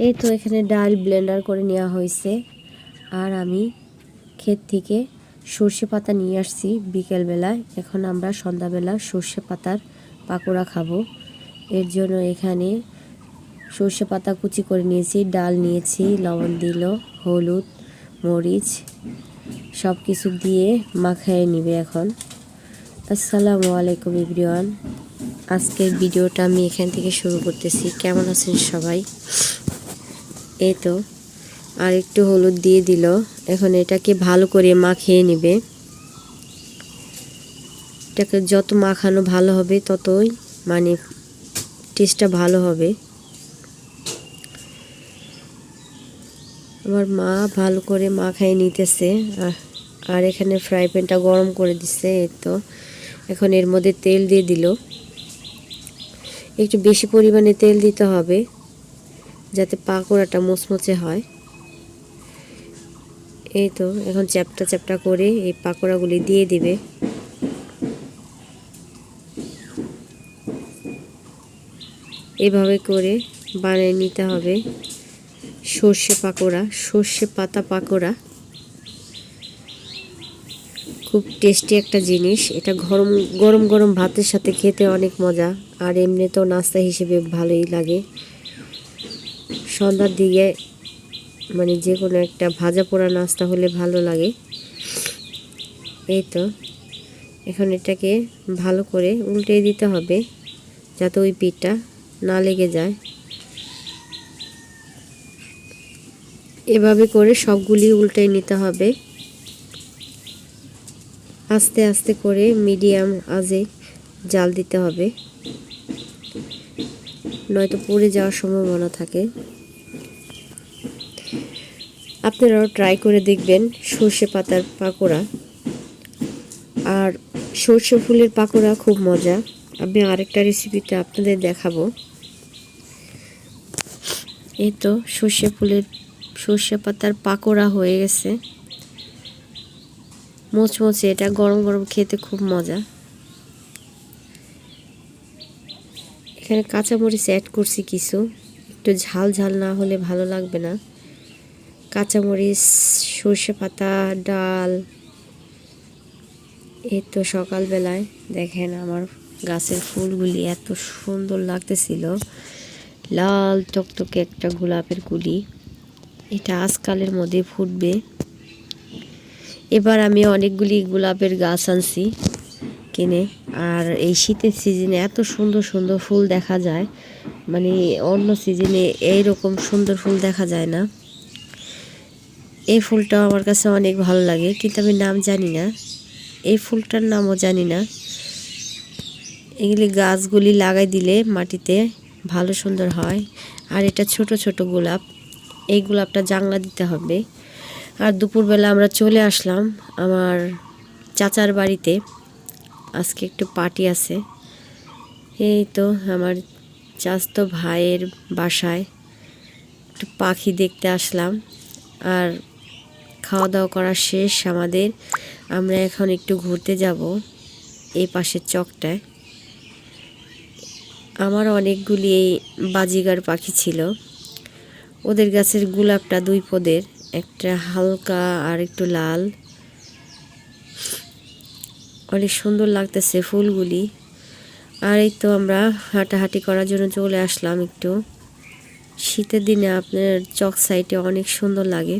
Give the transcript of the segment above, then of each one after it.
এই তো এখানে ডাল ব্লেন্ডার করে নেওয়া হয়েছে। আর আমি ক্ষেত থেকে সর্ষে পাতা নিয়ে আসছি বিকেলবেলায়। এখন আমরা সন্ধ্যাবেলা সর্ষে পাতার পাকোড়া খাবো। এর জন্য এখানে সর্ষে পাতা কুচি করে নিয়েছি, ডাল নিয়েছি, লবণ দিল, হলুদ, মরিচ সব কিছু দিয়ে মাখিয়ে নিবে এখন। আসসালামু আলাইকুম এভরিওয়ান। আজকের ভিডিওটা আমি এখান থেকে শুরু করতেছি। কেমন আছেন সবাই? এই তো আর একটু হলুদ দিয়ে দিল। এখন এটাকে ভালো করে মাখিয়ে নেবে। এটাকে যত মাখানো ভালো হবে ততই মানে টেস্টটা ভালো হবে। আমার মা ভালো করে মাখায় নিতেছে। আর এখানে ফ্রাই প্যানটা গরম করে দিচ্ছে। এই তো এখন এর মধ্যে তেল দিয়ে দিল। একটু বেশি পরিমাণে তেল দিতে হবে যাতে পাকোড়াটা মুচমুচে হয়। এই তো এখন চ্যাপটা চ্যাপটা করে এই পাকোড়াগুলি দিয়ে দিবে। এভাবে করে বানিয়ে নিতে হবে সর্ষে পাকোড়া, সর্ষে পাতা পাকোড়া। খুব টেস্টি একটা জিনিস। এটা গরম গরম গরম ভাতের সাথে খেতে অনেক মজা। আর এমনিতেও নাস্তা হিসেবে ভালোই লাগে। সন্ধ্যার দিকে মানে যে কোনো একটা ভাজা পোড়া নাস্তা হলে ভালো লাগে। এই তো এখন এটাকে ভালো করে উল্টে দিতে হবে যাতে ওই পিঠটা না লেগে যায়। এভাবে করে সবগুলি উল্টে নিতে হবে। আস্তে আস্তে করে মিডিয়াম আঁচে জাল দিতে হবে, নয়তো পুড়ে যাওয়ার সম্ভাবনা থাকে। আপনারাও ট্রাই করে দেখবেন সর্ষে পাতার পাকোড়া। আর সর্ষে ফুলের পাকোড়া খুব মজা। আমি আরেকটা রেসিপিতে আপনাদের দেখাবো। এই তো সর্ষে পাতার পাকোড়া হয়ে গেছে মোচমোচে। এটা গরম গরম খেতে খুব মজা। এখানে কাঁচামরিচ অ্যাড করছি কিছু, একটু ঝাল ঝাল না হলে ভালো লাগবে না। কাঁচামরিচ, সর্ষে পাতা, ডাল। এই তো সকালবেলায় দেখেন আমার গাছের ফুলগুলি এত সুন্দর লাগতেছিল। লাল টকটকে একটা গোলাপের কুলি, এটা আজকালের মধ্যে ফুটবে। এবার আমি অনেকগুলি গোলাপের গাছ আনছি কিনে। আর এই শীতের সিজনে এত সুন্দর সুন্দর ফুল দেখা যায়, মানে অন্য সিজনে এইরকম সুন্দর ফুল দেখা যায় না। এই ফুলটাও আমার কাছে অনেক ভালো লাগে, কিন্তু আমি নাম জানি না, এই ফুলটার নামও জানি না। এগুলি গাছগুলি লাগাই দিলে মাটিতে ভালো সুন্দর হয়। আর এটা ছোট ছোট গোলাপ, এই গোলাপটা জাংলা দিতে হবে। আর দুপুরবেলা আমরা চলে আসলাম আমার চাচার বাড়িতে। আজকে একটু পার্টি আছে। এই তো আমার চাচাতো ভাইয়ের বাসায় একটু পাখি দেখতে আসলাম। আর খাওয়া দাওয়া করা শেষ আমাদের। আমরা এখন একটু ঘুরতে যাব এই পাশের চকটায়। আমার অনেকগুলি বাজিগার পাখি ছিল। ওদের গাছের গোলাপটা দুই পদের, একটা হালকা আর একটু লাল। অনেক সুন্দর লাগতেছে ফুলগুলি। আর এই তো আমরা হাঁটাহাঁটি করার জন্য চলে আসলাম একটু। শীতের দিনে আপনার চক সাইডে অনেক সুন্দর লাগে।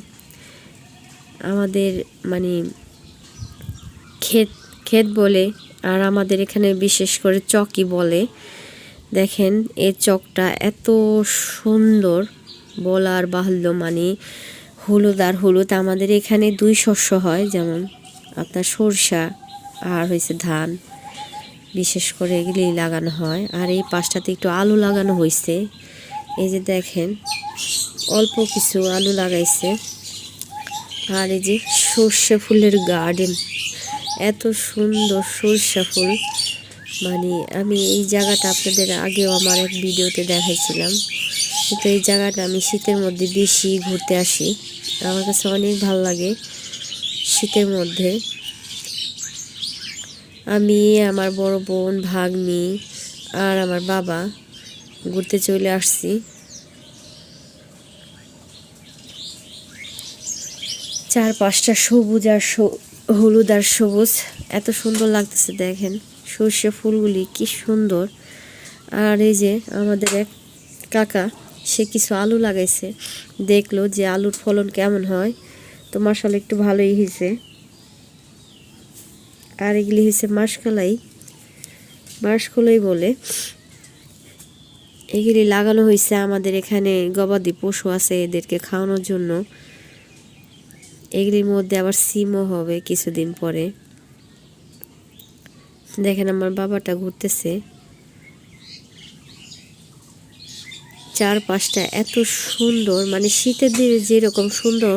আমাদের মানে ক্ষেত ক্ষেত বলে, আর আমাদের এখানে বিশেষ করে চকই বলে। দেখেন এই চকটা এত সুন্দর বলার বাহুল্য। মানে হলুদ আর হলুদ। আমাদের এখানে দুই শস্য হয়, যেমন আপনার সরষা আর হয়েছে ধান, বিশেষ করে এগুলি লাগানো হয়। আর এই পাশটাতে একটু আলু লাগানো হয়েছে। এই যে দেখেন অল্প কিছু আলু লাগাইছে। আর এই যে সর্ষে ফুলের গার্ডেন, এত সুন্দর সর্ষে ফুল। মানে আমি এই জায়গাটা আপনাদের আগেও আমার এক ভিডিওতে দেখাইছিলাম। কিন্তু এই জায়গাটা আমি শীতের মধ্যে বেশি ঘুরতে আসি। আমার কাছে অনেক ভালো লাগে শীতের মধ্যে। আমি, আমার বড় বোন, ভাগ্নি আর আমার বাবা ঘুরতে চলে আসছি। চারপাশটা সবুজ আর হলুদ আর সবুজ, এত সুন্দর লাগতেছে। দেখেন সর্ষে ফুলগুলি কি সুন্দর। আর এই যে আমাদের এক কাকা, সে কিছু আলু লাগাইছে, দেখলো যে আলুর ফলন কেমন হয়, তো মাশাআল্লাহ একটু ভালোই হয়েছে। আর এগুলি হয়েছে মাসকলাই বলে, এগুলি লাগানো হয়েছে আমাদের এখানে গবাদি পশু আছে, এদেরকে খাওয়ানোর জন্য। এগুলির মধ্যে আবার সিমও হবে কিছুদিন পরে। দেখেন আমার বাবাটা ঘুরতেছে। চারপাশটা এত সুন্দর, মানে শীতের দিনে যেরকম সুন্দর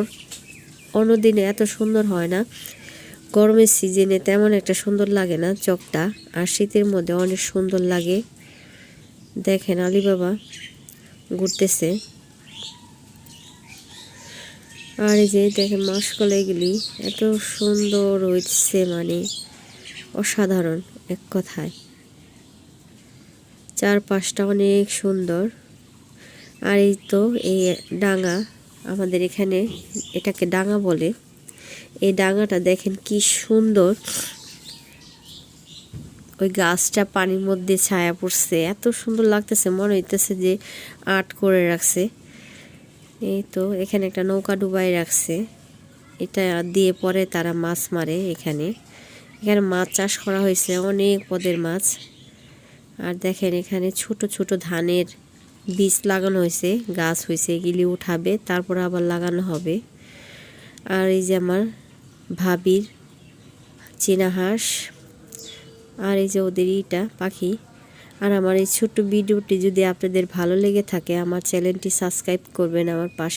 অন্যদিনে এত সুন্দর হয় না, গরমের সিজনে তেমন একটা সুন্দর লাগে না চকটা, আর শীতের মধ্যে অনেক সুন্দর লাগে। দেখেন আলী বাবা ঘুরতেছে। আর এই যে দেখেন মাসকলাইগুলি এত সুন্দর হয়েছে, মানে অসাধারণ এক কথায়। চারপাশটা অনেক সুন্দর। আর এই তো এই ডাঙা, আমাদের এখানে এটাকে ডাঙা বলে। এই ডাঙাটা দেখেন কি সুন্দর, ওই গাছটা পানির মধ্যে ছায়া পড়ছে, এত সুন্দর লাগতেছে, মনে হইতেছে যে আর্ট করে রাখছে। এই তো এখানে একটা নৌকা ডুবাই রাখছে, এটা দিয়ে পরে তারা মাছ মারে। এখানে মাছ চাষ করা হয়েছে, অনেক পদের মাছ। আর দেখেন এখানে ছোট ছোট ধানের বীজ লাগানো হয়েছে, গাছ হয়েছে, এগুলি উঠাবে তারপর আবার লাগানো হবে। আর এই যে আমার ভাবির চীনা হাঁস, আর এই যে ওদের ইটা পাখি। আর আমার এই ছোট্ট ভিডিওটি যদি আপনাদের ভালো লেগে থাকে, আমার চ্যানেলটি সাবস্ক্রাইব করবেন, আমার পাশে